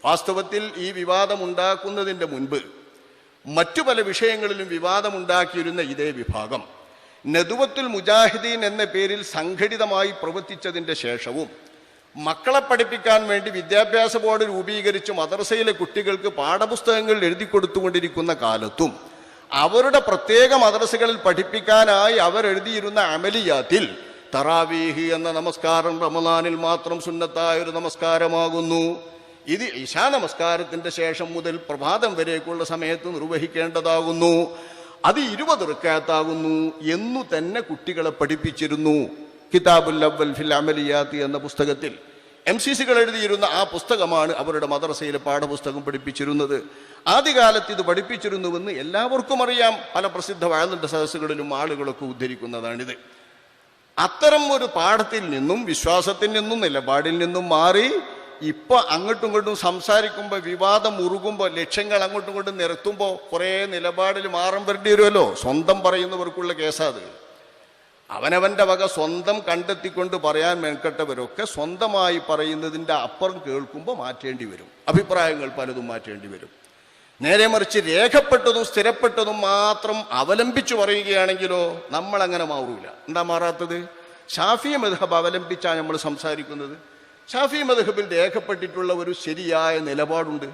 വാസ്തവത്തിൽ ഈ വിവാദമുണ്ടാക്കുന്നതിൻ്റെ മുൻപ് മറ്റു പല വിഷയങ്ങളിലും വിവാദമുണ്ടാക്കിയിരുന്ന ഇതേ വിഭാഗം നദുവത്തുൽ മുജാഹിദീൻ എന്ന പേരിൽ സംഘടിതമായി പ്രവർത്തിച്ചതിൻ്റെ ശേഷവും മക്കളെ പഠിപ്പിക്കാൻ വേണ്ടി വിദ്യാഭ്യാസ ബോർഡ് രൂപീകരിച്ച് മദ്രസയിലെ കുട്ടികൾക്ക് പാഠപുസ്തകങ്ങൾ എഴുതി കൊടുത്തുകൊണ്ടിരിക്കുന്ന കാലത്തും അവരുടെ പ്രത്യേക മദ്രസകളിൽ പഠിപ്പിക്കാനായി അവരെഴുതിയിരുന്ന അമലിയാത്തിൽ തറാവീഹ് എന്ന നമസ്കാരം റമദാനിൽ മാത്രം സുന്നത്തായ ഒരു നമസ്കാരമാകുന്നു. ഇത് ഇശാ നമസ്കാരത്തിൻ്റെ ശേഷം മുതൽ പ്രഭാതം വരേക്കുള്ള സമയത്ത് നിർവഹിക്കേണ്ടതാകുന്നു. അത് 20 റക്അത്താകുന്നു എന്നു തന്നെ കുട്ടികളെ പഠിപ്പിച്ചിരുന്നു. കിതാബുൽ അവ്വൽ ഫിൽ അമലിയാത്ത് എന്ന പുസ്തകത്തിൽ MCCകൾ എഴുതിയിരുന്ന ആ പുസ്തകമാണ് അവരുടെ മദ്രസയിലെ പാഠപുസ്തകം പഠിപ്പിച്ചിരുന്നത്. ആദ്യകാലത്ത് ഇത് പഠിപ്പിച്ചിരുന്നുവെന്ന് എല്ലാവർക്കും അറിയാം. പല പ്രസിദ്ധ വഅലിന്റെ സദസ്സുകളിലും ആളുകളൊക്കെ ഉദ്ധരിക്കുന്നതാണിത്. അത്തരം ഒരു പാഠത്തിൽ നിന്നും വിശ്വാസത്തിൽ നിന്നും നിലപാടിൽ നിന്നും മാറി ഇപ്പൊ അങ്ങോട്ടും ഇങ്ങോട്ടും സംസാരിക്കുമ്പോൾ വിവാദം മുറുകുമ്പോൾ ലക്ഷ്യങ്ങൾ അങ്ങോട്ടും ഇങ്ങോട്ടും നിരത്തുമ്പോൾ കുറേ നിലപാടിൽ മാറം വരേണ്ടി വരുമല്ലോ. സ്വന്തം പറയുന്നവർക്കുള്ള കേസാത്. അവനവൻ്റെ വക സ്വന്തം കണ്ടെത്തിക്കൊണ്ട് പറയാൻ മെനക്കെട്ടവരൊക്കെ സ്വന്തമായി പറയുന്നതിൻ്റെ അപ്പുറം കേൾക്കുമ്പോൾ മാറ്റേണ്ടി വരും. അഭിപ്രായങ്ങൾ പലതും മാറ്റേണ്ടി വരും. നേരെ മറിച്ച് രേഖപ്പെട്ടതും സ്ഥിരപ്പെട്ടതും മാത്രം അവലംബിച്ചു പറയുകയാണെങ്കിലോ നമ്മളങ്ങനെ മാറൂല. എന്താ മാറാത്തത്? ഷാഫി മദ്ഹബ് അവലംബിച്ചാണ് നമ്മൾ സംസാരിക്കുന്നത്. ഷാഫി മദ്ഹബിൽ രേഖപ്പെട്ടിട്ടുള്ള ഒരു ശരിയായ നിലപാടുണ്ട്.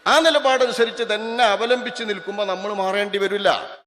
ആ നിലപാടനുസരിച്ച് തന്നെ അവലംബിച്ച് നിൽക്കുമ്പോൾ നമ്മൾ മാറേണ്ടി വരില്ല.